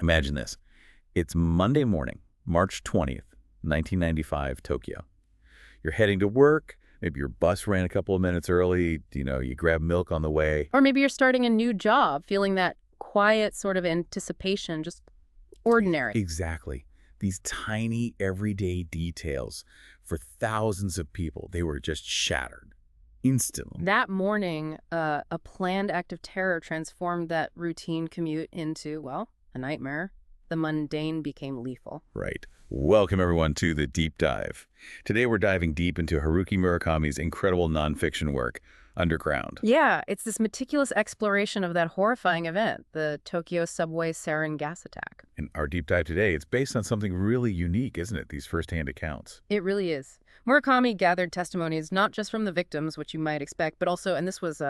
Imagine this. It's Monday morning, March 20th, 1995, Tokyo. You're heading to work. Maybe your bus ran a couple of minutes early. You grab milk on the way. Or maybe you're starting a new job, feeling that quiet sort of anticipation, just ordinary. Exactly. These tiny, everyday details for thousands of people, they were just shattered instantly. That morning, a planned act of terror transformed that routine commute into, well, a nightmare. The mundane became lethal. Right. Welcome, everyone, to The Deep Dive. Today, we're diving deep into Haruki Murakami's incredible nonfiction work, Underground. Yeah, it's this meticulous exploration of that horrifying event, the Tokyo subway sarin gas attack. In our deep dive today, it's based on something really unique, isn't it? These firsthand accounts. It really is. Murakami gathered testimonies not just from the victims, which you might expect, but also, and this was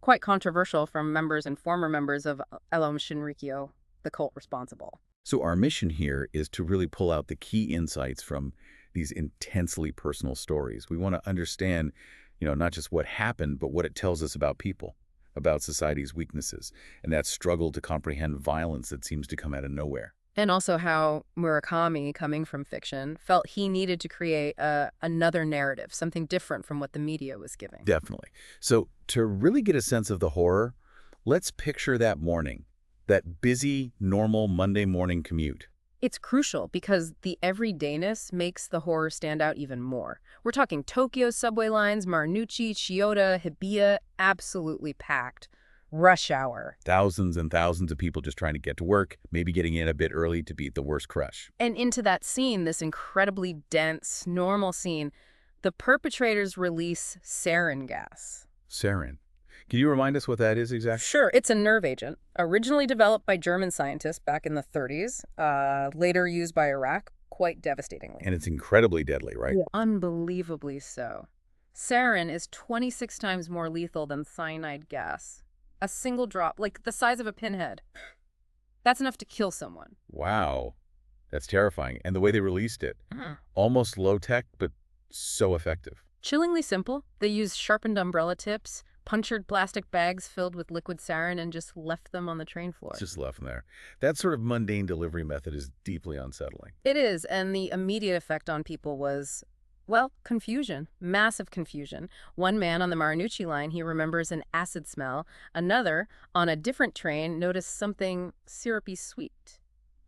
quite controversial, from members and former members of Elom Shinrikyo, the cult responsible. So our mission here is to really pull out the key insights from these intensely personal stories. We want to understand, not just what happened, but what it tells us about people, about society's weaknesses, and that struggle to comprehend violence that seems to come out of nowhere. And also how Murakami, coming from fiction, felt he needed to create another narrative, something different from what the media was giving. Definitely. So to really get a sense of the horror, let's picture that morning, that busy, normal Monday morning commute. It's crucial because the everydayness makes the horror stand out even more. We're talking Tokyo subway lines, Marunouchi, Chiyoda, Hibiya, absolutely packed. Rush hour. Thousands and thousands of people just trying to get to work, maybe getting in a bit early to beat the worst crush. And into that scene, this incredibly dense, normal scene, the perpetrators release sarin gas. Sarin. Can you remind us what that is exactly? Sure, it's a nerve agent, originally developed by German scientists back in the 30s, later used by Iraq, quite devastatingly. And it's incredibly deadly, right? Yeah. Unbelievably so. Sarin is 26 times more lethal than cyanide gas. A single drop, like the size of a pinhead. That's enough to kill someone. Wow. That's terrifying. And the way they released it, almost low-tech, but so effective. Chillingly simple. They used sharpened umbrella tips, punctured plastic bags filled with liquid sarin, and just left them on the train floor. Just left them there. That sort of mundane delivery method is deeply unsettling. It is, and the immediate effect on people was, well, confusion. Massive confusion. One man on the Marunouchi line, he remembers an acid smell. Another, on a different train, noticed something syrupy sweet.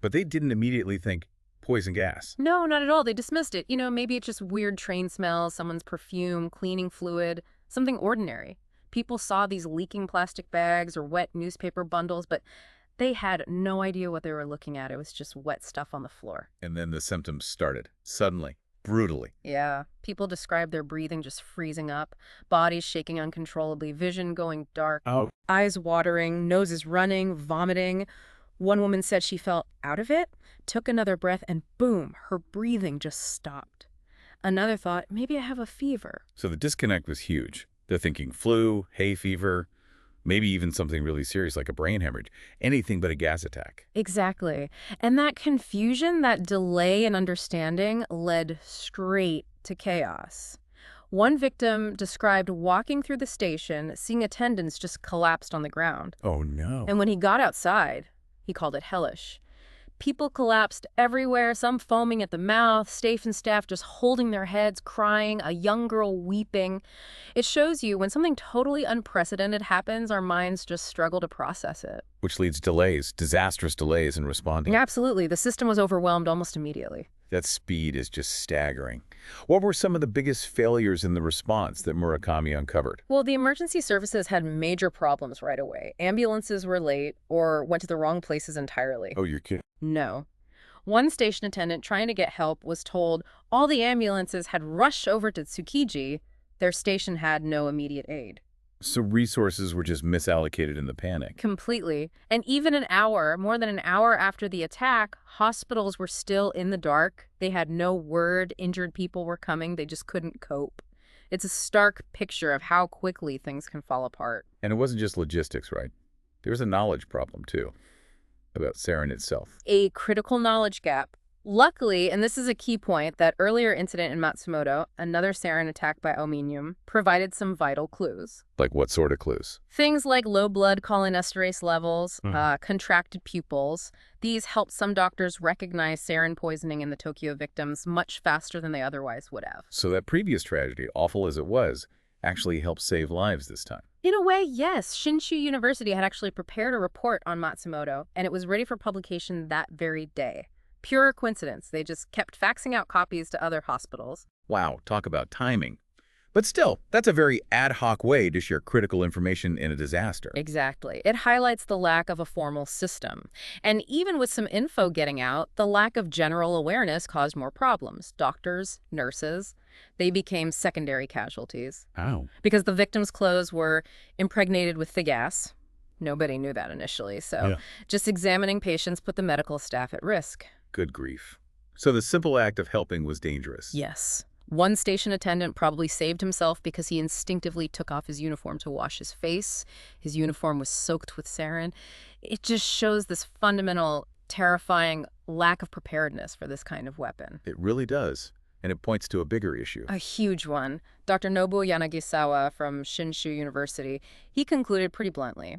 But they didn't immediately think poison gas. No, not at all. They dismissed it. Maybe it's just weird train smell, someone's perfume, cleaning fluid, something ordinary. People saw these leaking plastic bags or wet newspaper bundles, but they had no idea what they were looking at. It was just wet stuff on the floor. And then the symptoms started, suddenly, brutally. Yeah. People described their breathing just freezing up, bodies shaking uncontrollably, vision going dark, eyes watering, noses running, vomiting. One woman said she felt out of it, took another breath, and boom, her breathing just stopped. Another thought, maybe I have a fever. So the disconnect was huge. They're thinking flu, hay fever, maybe even something really serious like a brain hemorrhage, anything but a gas attack. Exactly. And that confusion, that delay in understanding, led straight to chaos. One victim described walking through the station, seeing attendants just collapsed on the ground. Oh, no. And when he got outside, he called it hellish. People collapsed everywhere, some foaming at the mouth, station staff just holding their heads, crying, a young girl weeping. It shows you when something totally unprecedented happens, our minds just struggle to process it. Which leads delays, disastrous delays in responding. Absolutely. The system was overwhelmed almost immediately. That speed is just staggering. What were some of the biggest failures in the response that Murakami uncovered? Well, the emergency services had major problems right away. Ambulances were late or went to the wrong places entirely. Oh, you're kidding. No. One station attendant trying to get help was told all the ambulances had rushed over to Tsukiji. Their station had no immediate aid. So resources were just misallocated in the panic. Completely. And even more than an hour after the attack, hospitals were still in the dark. They had no word injured people were coming. They just couldn't cope. It's a stark picture of how quickly things can fall apart. And it wasn't just logistics, right? There was a knowledge problem, too, about sarin itself. A critical knowledge gap. Luckily, and this is a key point, that earlier incident in Matsumoto, another sarin attack by aluminium, provided some vital clues. Like what sort of clues? Things like low blood cholinesterase levels, Mm. contracted pupils, these helped some doctors recognize sarin poisoning in the Tokyo victims much faster than they otherwise would have. So that previous tragedy, awful as it was, actually helped save lives this time. In a way, yes. Shinshu University had actually prepared a report on Matsumoto, and it was ready for publication that very day. Pure coincidence. They just kept faxing out copies to other hospitals. Wow, talk about timing. But still, that's a very ad hoc way to share critical information in a disaster. Exactly. It highlights the lack of a formal system. And even with some info getting out, the lack of general awareness caused more problems. Doctors, nurses, they became secondary casualties. How? Because the victims' clothes were impregnated with the gas. Nobody knew that initially, so just examining patients put the medical staff at risk. Good grief. So the simple act of helping was dangerous. Yes. One station attendant probably saved himself because he instinctively took off his uniform to wash his face. His uniform was soaked with sarin. It just shows this fundamental, terrifying lack of preparedness for this kind of weapon. It really does. And it points to a bigger issue. A huge one. Dr. Nobuo Yanagisawa from Shinshu University, he concluded pretty bluntly,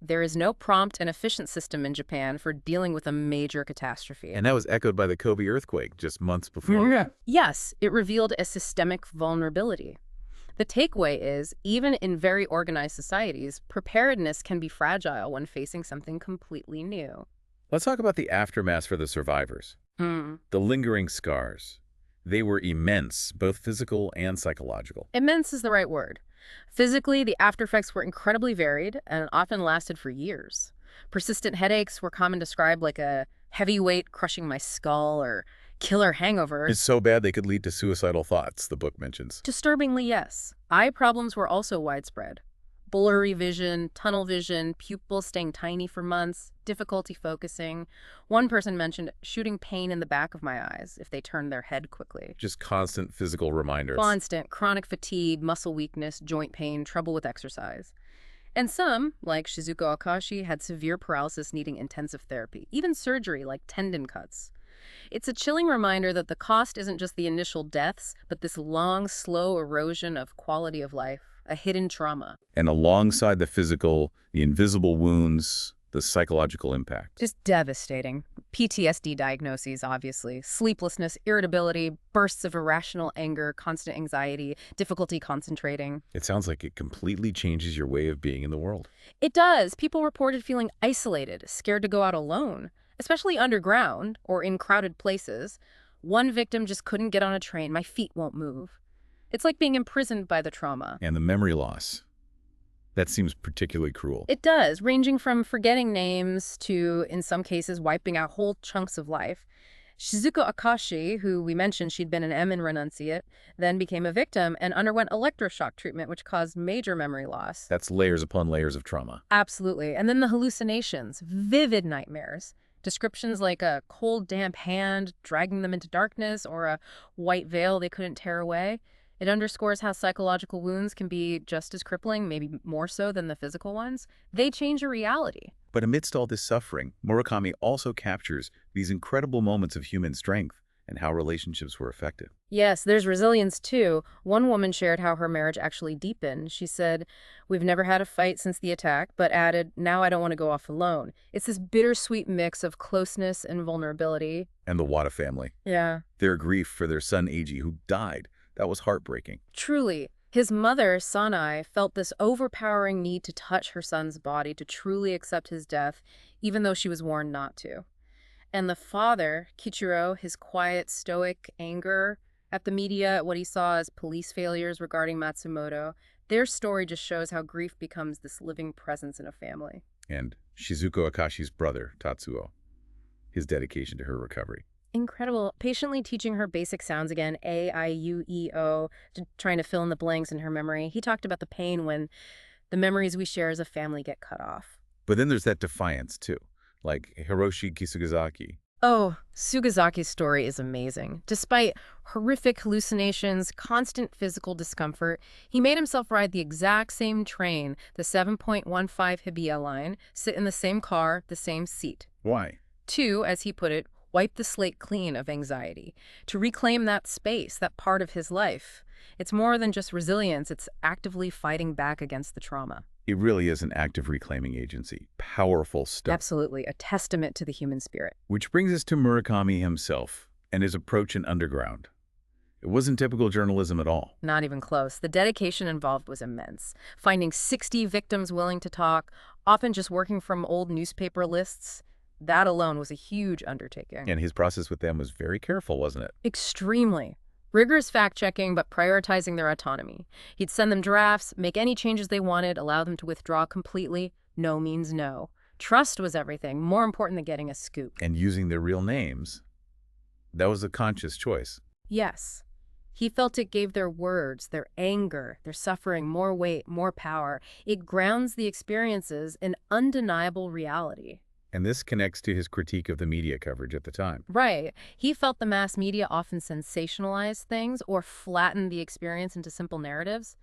there is no prompt and efficient system in Japan for dealing with a major catastrophe. And that was echoed by the Kobe earthquake just months before. Yes, it revealed a systemic vulnerability. The takeaway is, even in very organized societies, preparedness can be fragile when facing something completely new. Let's talk about the aftermath for the survivors. The lingering scars. They were immense, both physical and psychological. Immense is the right word. Physically, the aftereffects were incredibly varied and often lasted for years. Persistent headaches were commonly described like a heavy weight crushing my skull or killer hangovers. It's so bad they could lead to suicidal thoughts, the book mentions. Disturbingly, yes. Eye problems were also widespread. Blurry vision, tunnel vision, pupils staying tiny for months, difficulty focusing. One person mentioned shooting pain in the back of my eyes if they turned their head quickly. Just constant physical reminders. Constant chronic fatigue, muscle weakness, joint pain, trouble with exercise. And some, like Shizuko Akashi, had severe paralysis needing intensive therapy, even surgery like tendon cuts. It's a chilling reminder that the cost isn't just the initial deaths, but this long, slow erosion of quality of life, a hidden trauma. And alongside the physical, the invisible wounds, the psychological impact. Just devastating. PTSD diagnoses, obviously. Sleeplessness, irritability, bursts of irrational anger, constant anxiety, difficulty concentrating. It sounds like it completely changes your way of being in the world. It does. People reported feeling isolated, scared to go out alone, especially underground or in crowded places. One victim just couldn't get on a train. My feet won't move. It's like being imprisoned by the trauma. And the memory loss. That seems particularly cruel. It does, ranging from forgetting names to, in some cases, wiping out whole chunks of life. Shizuko Akashi, who we mentioned she'd been an Emin renunciate, then became a victim and underwent electroshock treatment, which caused major memory loss. That's layers upon layers of trauma. Absolutely. And then the hallucinations, vivid nightmares. Descriptions like a cold, damp hand dragging them into darkness or a white veil they couldn't tear away. It underscores how psychological wounds can be just as crippling, maybe more so than the physical ones. They change your reality. But amidst all this suffering, Murakami also captures these incredible moments of human strength and how relationships were affected. Yes, there's resilience too. One woman shared how her marriage actually deepened. She said, "We've never had a fight since the attack," but added, "Now I don't want to go off alone." It's this bittersweet mix of closeness and vulnerability. And the Wada family. Yeah. Their grief for their son Eiji, who died. That was heartbreaking. Truly. His mother, Sanai, felt this overpowering need to touch her son's body to truly accept his death, even though she was warned not to. And the father, Kichiro, his quiet, stoic anger at the media, at what he saw as police failures regarding Matsumoto, their story just shows how grief becomes this living presence in a family. And Shizuko Akashi's brother, Tatsuo, his dedication to her recovery. Incredible. Patiently teaching her basic sounds again, A, I, U, E, O, trying to fill in the blanks in her memory. He talked about the pain when the memories we share as a family get cut off. But then there's that defiance, too, like Hiroshi Kisugazaki. Oh, Sugazaki's story is amazing. Despite horrific hallucinations, constant physical discomfort, he made himself ride the exact same train, the 7.15 Hibiya line, sit in the same car, the same seat. Why? To, as he put it, wipe the slate clean of anxiety, to reclaim that space, that part of his life. It's more than just resilience, it's actively fighting back against the trauma. It really is an active reclaiming agency. Powerful stuff. Absolutely, a testament to the human spirit. Which brings us to Murakami himself and his approach in Underground. It wasn't typical journalism at all. Not even close. The dedication involved was immense. Finding 60 victims willing to talk, often just working from old newspaper lists, that alone was a huge undertaking. And his process with them was very careful, wasn't it? Extremely. Rigorous fact-checking, but prioritizing their autonomy. He'd send them drafts, make any changes they wanted, allow them to withdraw completely. No means no. Trust was everything, more important than getting a scoop. And using their real names, that was a conscious choice. Yes. He felt it gave their words, their anger, their suffering more weight, more power. It grounds the experiences in undeniable reality. And this connects to his critique of the media coverage at the time. Right. He felt the mass media often sensationalized things or flattened the experience into simple narratives.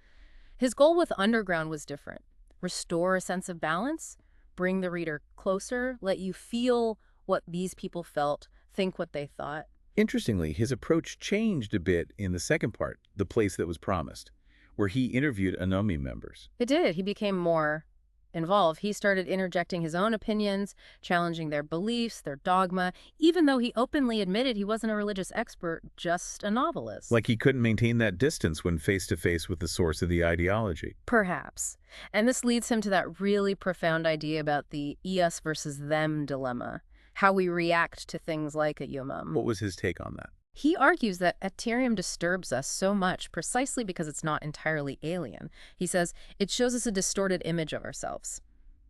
His goal with Underground was different. Restore a sense of balance, bring the reader closer, let you feel what these people felt, think what they thought. Interestingly, his approach changed a bit in the second part, The Place That Was Promised, where he interviewed Anomie members. It did. He became more involved. He started interjecting his own opinions, challenging their beliefs, their dogma, even though he openly admitted he wasn't a religious expert, just a novelist. Like he couldn't maintain that distance when face-to-face with the source of the ideology. Perhaps. And this leads him to that really profound idea about the us versus them dilemma, how we react to things like a Yumam. What was his take on that? He argues that Ethereum disturbs us so much precisely because it's not entirely alien. He says it shows us a distorted image of ourselves.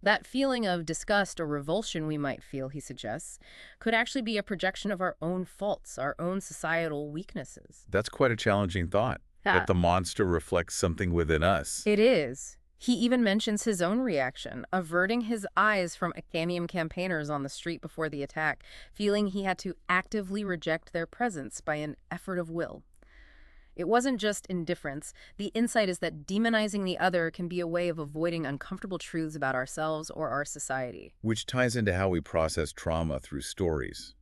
That feeling of disgust or revulsion we might feel, he suggests, could actually be a projection of our own faults, our own societal weaknesses. That's quite a challenging thought, that the monster reflects something within us. It is. He even mentions his own reaction, averting his eyes from Athenium campaigners on the street before the attack, feeling he had to actively reject their presence by an effort of will. It wasn't just indifference. The insight is that demonizing the other can be a way of avoiding uncomfortable truths about ourselves or our society. Which ties into how we process trauma through stories.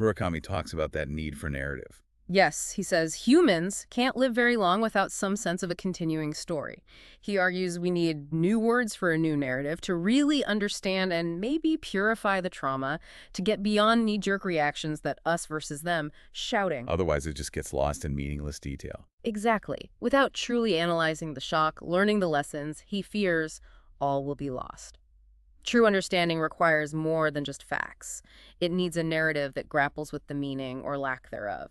Murakami talks about that need for narrative. Yes, he says, humans can't live very long without some sense of a continuing story. He argues we need new words for a new narrative to really understand and maybe purify the trauma, to get beyond knee-jerk reactions that us versus them, shouting. Otherwise, it just gets lost in meaningless detail. Exactly. Without truly analyzing the shock, learning the lessons, he fears all will be lost. True understanding requires more than just facts. It needs a narrative that grapples with the meaning or lack thereof.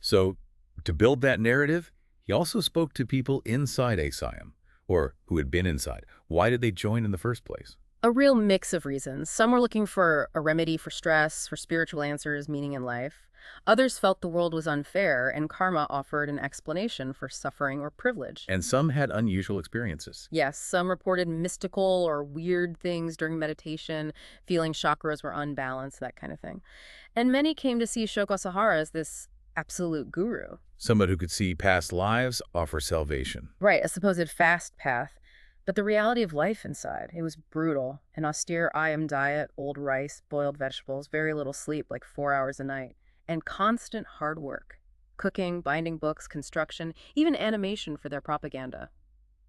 So, to build that narrative, he also spoke to people inside ASIAM, or who had been inside. Why did they join in the first place? A real mix of reasons. Some were looking for a remedy for stress, for spiritual answers, meaning in life. Others felt the world was unfair, and karma offered an explanation for suffering or privilege. And some had unusual experiences. Yes, some reported mystical or weird things during meditation, feeling chakras were unbalanced, that kind of thing. And many came to see Shoko Sahara as this absolute guru. Someone who could see past lives, offer salvation. Right, a supposed fast path. But the reality of life inside, it was brutal. An austere ayam diet, old rice, boiled vegetables, very little sleep, like 4 hours a night, and constant hard work. Cooking, binding books, construction, even animation for their propaganda.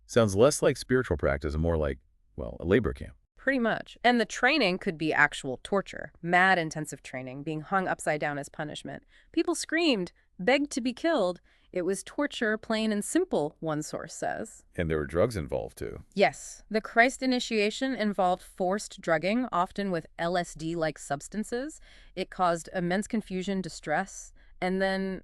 Sounds less like spiritual practice and more like, well, a labor camp. Pretty much. And the training could be actual torture, mad intensive training, being hung upside down as punishment. People screamed, begged to be killed. It was torture, plain and simple, one source says. And there were drugs involved, too. Yes. The Christ initiation involved forced drugging, often with LSD-like substances. It caused immense confusion, distress, and then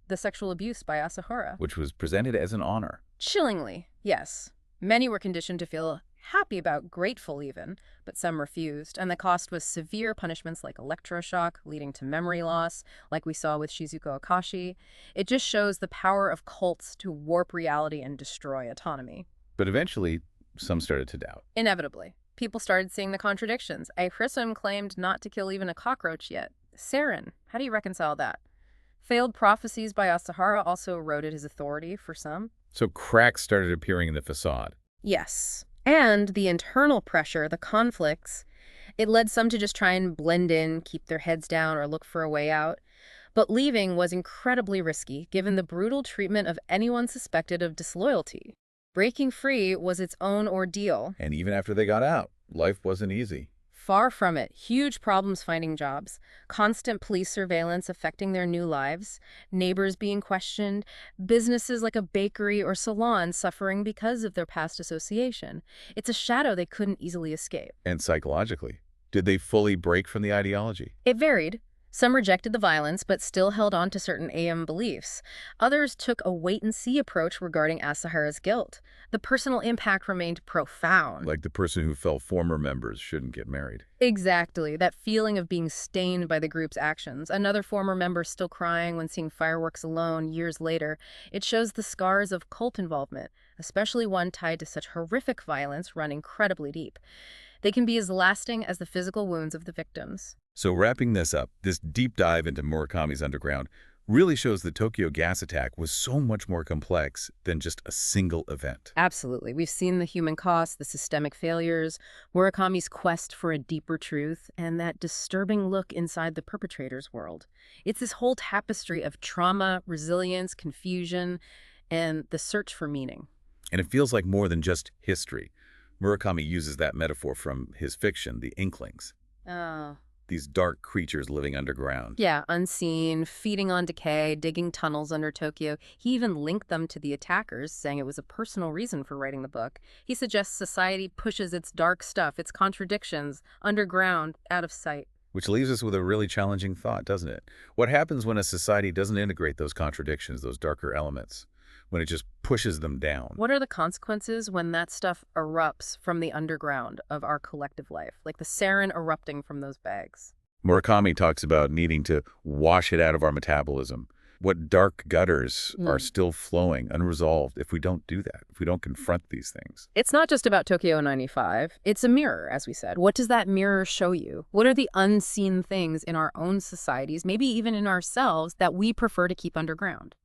the sexual abuse by Asahara. Which was presented as an honor. Chillingly, yes. Many were conditioned to feel happy about, grateful even, but some refused, and the cost was severe punishments like electroshock, leading to memory loss, like we saw with Shizuko Akashi. It just shows the power of cults to warp reality and destroy autonomy. But eventually, some started to doubt. Inevitably. People started seeing the contradictions. A Hrisam claimed not to kill even a cockroach yet. Sarin, how do you reconcile that? Failed prophecies by Asahara also eroded his authority for some. So cracks started appearing in the facade. Yes. And the internal pressure, the conflicts, It led some to just try and blend in, keep their heads down, or look for a way out. But leaving was incredibly risky, given the brutal treatment of anyone suspected of disloyalty. Breaking free was its own ordeal. And even after they got out, life wasn't easy. Far from it. Huge problems finding jobs, constant police surveillance affecting their new lives, neighbors being questioned, businesses like a bakery or salon suffering because of their past association. It's a shadow they couldn't easily escape. And psychologically, did they fully break from the ideology? It varied. Some rejected the violence but still held on to certain AM beliefs. Others took a wait-and-see approach regarding Asahara's guilt. The personal impact remained profound. Like the person who felt former members shouldn't get married. Exactly, that feeling of being stained by the group's actions. Another former member still crying when seeing fireworks alone years later. It shows the scars of cult involvement, especially one tied to such horrific violence run incredibly deep. They can be as lasting as the physical wounds of the victims. So wrapping this up, this deep dive into Murakami's underground really shows the Tokyo gas attack was so much more complex than just a single event. Absolutely. We've seen the human cost, the systemic failures, Murakami's quest for a deeper truth, and that disturbing look inside the perpetrator's world. It's this whole tapestry of trauma, resilience, confusion, and the search for meaning. And it feels like more than just history. Murakami uses that metaphor from his fiction, The Inklings. Oh. These dark creatures living underground. Yeah, unseen, feeding on decay, digging tunnels under Tokyo. He even linked them to the attackers, saying it was a personal reason for writing the book. He suggests society pushes its dark stuff, its contradictions, underground, out of sight. Which leaves us with a really challenging thought, doesn't it? What happens when a society doesn't integrate those contradictions, those darker elements? When it just pushes them down? What are the consequences when that stuff erupts from the underground of our collective life, like the sarin erupting from those bags? Murakami talks about needing to wash it out of our metabolism. What dark gutters are still flowing, unresolved, if we don't do that, if we don't confront these things? It's not just about Tokyo 95. It's a mirror, as we said. What does that mirror show you? What are the unseen things in our own societies, maybe even in ourselves, that we prefer to keep underground?